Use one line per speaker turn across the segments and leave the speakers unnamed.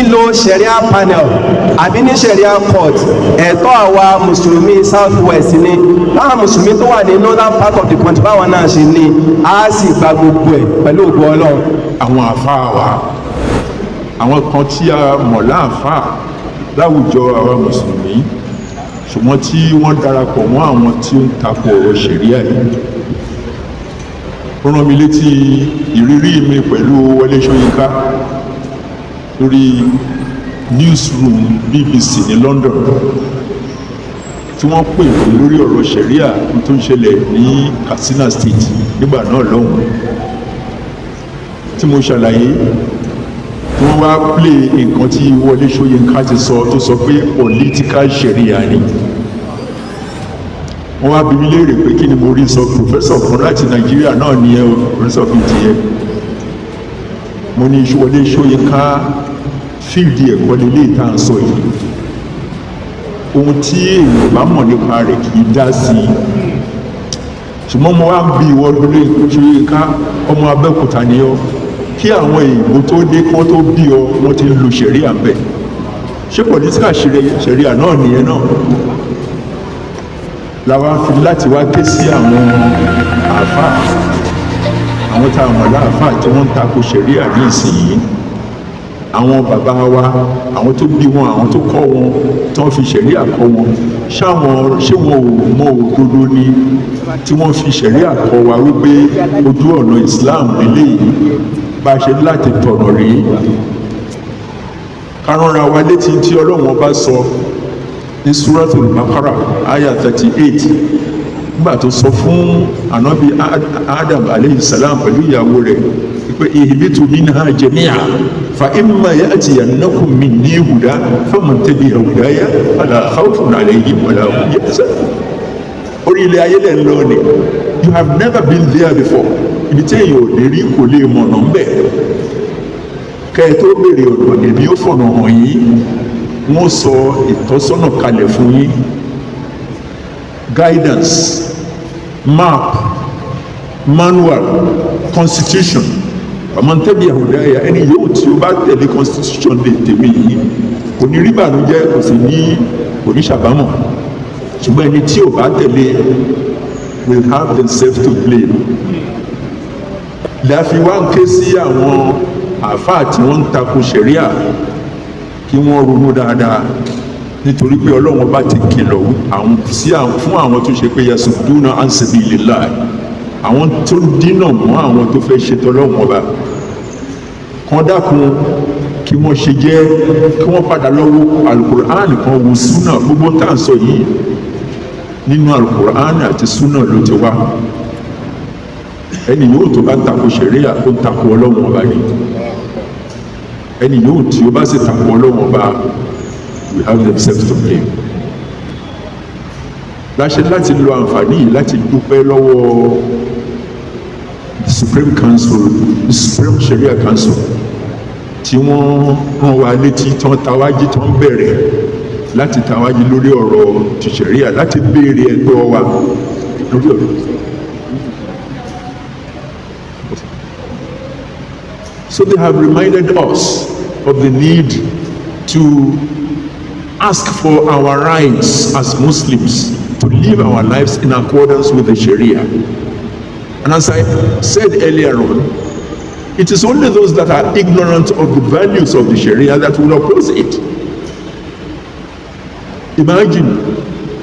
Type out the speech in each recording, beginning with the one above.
lílo sharia panel àbí ní sharia court ẹ̀tọ́ àwa mùsùlùmí south west ni láwọn mùsùlùmí tó wà ní northern part of the country báwọn náà ṣe ní á sì gba gbogbo ẹ̀ pẹ̀lú ògo Ọlọ́run.
àwọn àfáà wa àwọn kan tí a mọ̀ láàfáà láwùjọ àwọn mùsùlùmí ṣùgbọ́n tí wọ́n darapọ̀ mọ́ àwọn tí ó ń takò ọ̀rọ̀ ṣẹ̀ríà yìí. Ó rán mi létí ìrírí mi pẹ̀lú Wole Soyinka lórí newsroom BBC ní London tí wọ́n pè mí lórí ọ̀rọ̀ ṣẹ̀ríà tó ń ṣẹlẹ̀ ní Katsina State nígbà náà lọ́hùn tí mo ṣàlàyé tí wọ́n wá play nǹkan tí Wole Soyinka ti sọ tó sọ pé political ṣẹ̀ríà ni wọ́n wá bi mí léèrè pé kí ni mo rí sọ professor kan láti Nàìjíríà náà ni ẹ o professor fi ti yẹ mo ní Wole Soyinka fíìdì ẹ̀kọ́ lélẹ̀ tá à ń sọ yìí ohun tí èèyàn bá mọ̀ nípa rẹ̀ kì í dá sí i ṣùgbọ́n mo wá ń bi ìwọ Wole Soyinka ọmọ Abẹ́òkúta ni ọ́ kí àwọn èèbó tó dé kán tó bí ọ wọ́n ti ń lo ṣẹ̀ríà bẹ́ẹ̀ ṣé pọ̀lítíkà ṣẹ̀ríà náà nìyẹn náà làwa fi láti wá ké sí àwọn àáfàá àwọn tá a mọ̀ láàfáà tí wọ́n ń tako ṣẹ̀ríà ní ìsinyìí àwọn bàbá wa àwọn tó bí wọn àwọn tó kọ́ wọn tí wọ́n fi ṣẹ̀ríà kọ́ wọn ṣé wọn ò mọ òdodo ni tí wọ́n fi ṣẹ̀ríà kọ́ wa wípé ojú ọ̀nà Islam lélẹ́yìí bá a ṣe láti tọ̀nà rí kárànra wa létí tí Ọlọ́run bá sọ ní Suratul Baqara ayah 38 nígbà tó sọ fún ànábì Adam alayhi salam pẹ̀lú ìyàwó rẹ̀ pé ihbitu minha jami'a fa imma ya'tiyannakum minni huda faman tabi'a hudaya fala khawfun alayhim wala hum yahzanun. Orí ilẹ̀ ayé lẹ́ ń lọ ni you have never been there before ibi tí èèyàn ò lè rí kò lè mọ̀nà ń bẹ̀ kẹ́ ẹ tó béèrè ọ̀nà èmi ó fọ̀nà hàn yín wọ́n sọ ìtọ́sọ́nà kalẹ̀ fún yín guidance map manual constitution ọmọ tẹ́bi àwòdáyà ẹni yóò tí ó bá tẹ̀lé constitution lè tèmi yìí kò ní rí ìbànújẹ́ kò sì ní oníṣàbámọ̀ ṣùgbọ́n ẹni tí ò bá tẹ̀lé will have themselves to blame. láfi wá ń ké sí àwọn àáfàá tí wọ́n ń tako ṣẹ̀ríà kí wọ́n ronú dáadáa nítorí pé Ọlọ́run bá ti kìlọ̀ fún àwọn tó ṣe pé yasudduna an sabilillah àwọn tó dínà mọ́ àwọn tó fẹ́ ṣe tọ́lọ́run ọba kan dákun kí wọ́n ṣe jẹ́ kí wọ́n padà lọ́wọ́ alukur'an kan wo súnà gbogbo tá à ń sọ yìí nínú alukur'an àti súnà ló ti wá ẹni yóò tó bá tako ṣẹ̀ríà ó ń tako Ọlọ́run ọba ni ẹni yóò tí ó bá sì tako Ọlọ́run ọba we have themselves to blame. láṣẹ láti lo àǹfààní yìí láti dúpẹ́ lọ́wọ́ the Supreme Council the Supreme Sharia Council tí wọ́n rán wa létí tán tawájí tán bẹ̀rẹ̀ láti tawájí lórí ọ̀rọ̀ ti ṣẹ̀ríà láti béèrè ẹ̀tọ́ wa lórí ọ̀rọ̀. So they have reminded us of the need to ask for our rights as Muslims to live our lives in accordance with the Sharia. And as I said earlier on, it is only those that are ignorant of the values of the Sharia that will oppose it. Imagine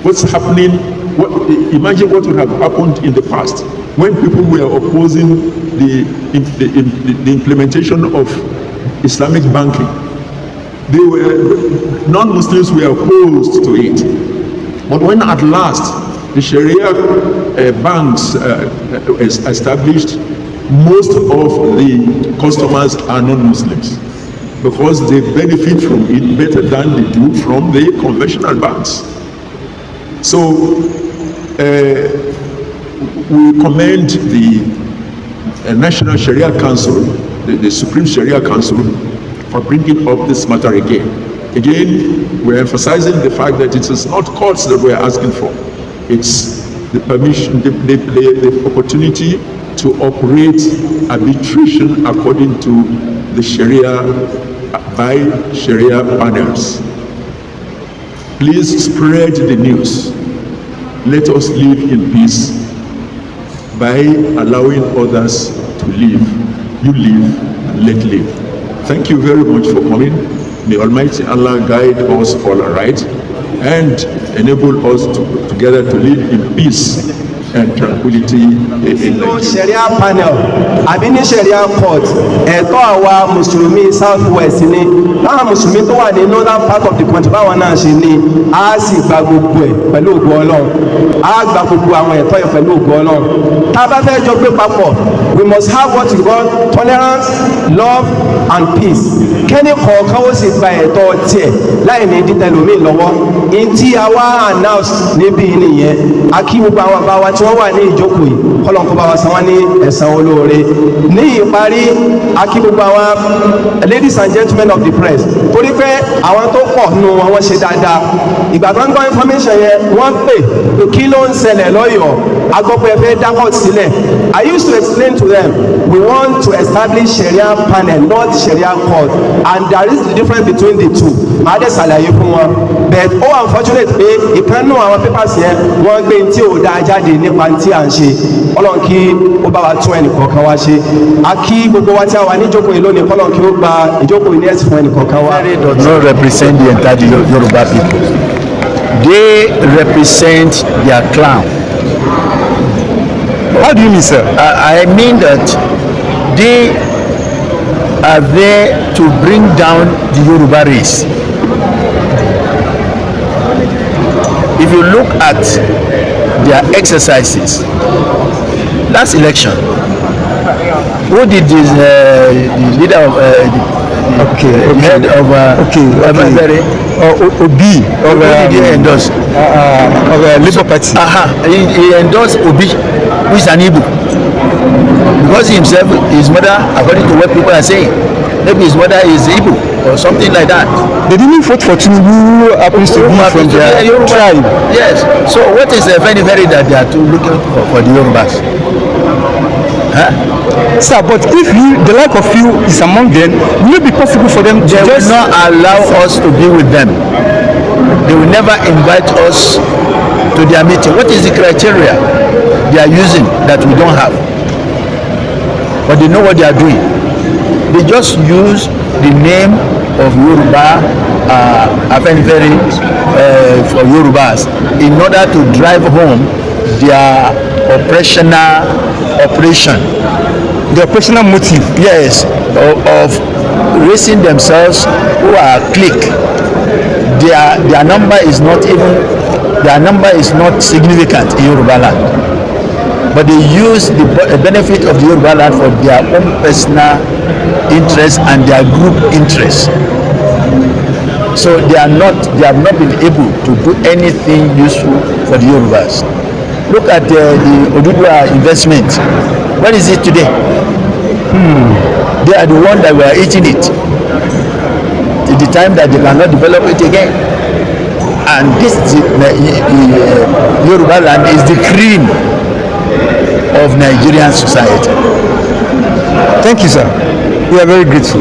what's happening, imagine what would have happened in the past when people were opposing the implementation of Islamic banking. Non-Muslims were opposed to it. But when at last the Sharia banks established, most of the customers are non-Muslims because they benefit from it better than they do from the conventional banks. So we commend the National Sharia Council, the Supreme Sharia Council, for bringing up this matter again. Again, we're emphasizing the fact that it is not courts that we're asking for. It's the permission, the opportunity to operate arbitration according to the Sharia by Sharia panels. Please spread the news. Let us live in peace by allowing others to live. You live, let live. Thank you very much for coming. May Almighty Allah guide us all aright and enable us together to live in peace and tranquility in Nigeria.
Sharia panel àbí ní Sharia court ẹ̀tọ́ àwa mùsùlùmí south west ni báwọn mùsùlùmí tó wà ní northern part of the country báwọn náà ṣe ní a sì gba gbogbo ẹ̀ pẹ̀lú ògo Ọlọ́run a gba gbogbo àwọn ẹ̀tọ́ yẹn pẹ̀lú ògo Ọlọ́run tá a bá fẹ́ jọ gbé papọ̀ we must have what we call tolerance love and peace kẹ́ni kọ̀ọ̀kan ó sì gba ẹ̀tọ́ tiẹ̀ láì ní dítẹ̀lómi lọ́wọ́ ntí àwa announce níbí nìyẹn a kí gbogbo àwọn bá wa tí wọ́n wà ní ìjókòó yìí kọ́lọ́n kó bá wa san wọ́n ní ẹ̀san olóore ní ìparí a kí gbogbo àwọn ladies and gentlemen of the press torí pé àwọn tó pọ̀ nù àwọn ṣe dáadáa ìgbà tó ń gbọ́ information yẹn wọ́n pè pé kí ló ń ṣẹlẹ̀ lọ́yọ̀ọ́ agbọ́pẹ́ fẹ́ dákọ̀ sílẹ̀ I used to explain to them we want to establish Sharia panel not Sharia court and there is the difference between the two màá dẹ̀ ṣàlàyé fún wọn but ó unfortunate pé ìkànnù àwọn papers yẹn wọ́n gbé tí ò dáa jáde nípa tí à ń ṣe Ọlọ́run kí ó bá wa tún ẹnì kọ̀ọ̀kan wá ṣe a kí gbogbo wa tí a wà ní ìjókòó yìí lónìí Ọlọ́run kí ó gba ìjókòó yìí ní ẹ̀sìn fún ẹnì kọ̀ọ̀kan wá.
They does not represent the entire Yoruba people. They represent their clan.
How do you mean, sir?
I mean that they are there to bring down the Yoruba race. If you look at their exercises, last election, who did this leader of the head of
Obi
who did he endorse?
of Labour Party.
He endorsed Obi, who is an Igbo, because himself, his mother, according to what people are saying, maybe his mother is Igbo or something like that.
They didn't vote for Tinubu, who happens to be from their tribe.
Yes. So what is very that they are looking for the Yorubas? Huh?
Sir, but if the like of you is among them, will it be possible for them to
They will not allow us to be with them. They will never invite us to their meeting. What is the criteria they are using that we don't have? But they know what they are doing. They just use the name of Yoruba, for Yorubas, in order to drive home their operation.
the operational motive?
Yes, of raising themselves who are clique. Their number is not significant in Yoruba land, but they use the benefit of the Yoruba land for their own personal interests and their group interests. So they have not been able to do anything useful for the Yorubas. Look at the Oduduwa investment. What is it today? They are the one that were eating it till the time that they cannot develop it again. And this Yoruba land is the cream of Nigerian society.
Thank you, sir. We are very grateful.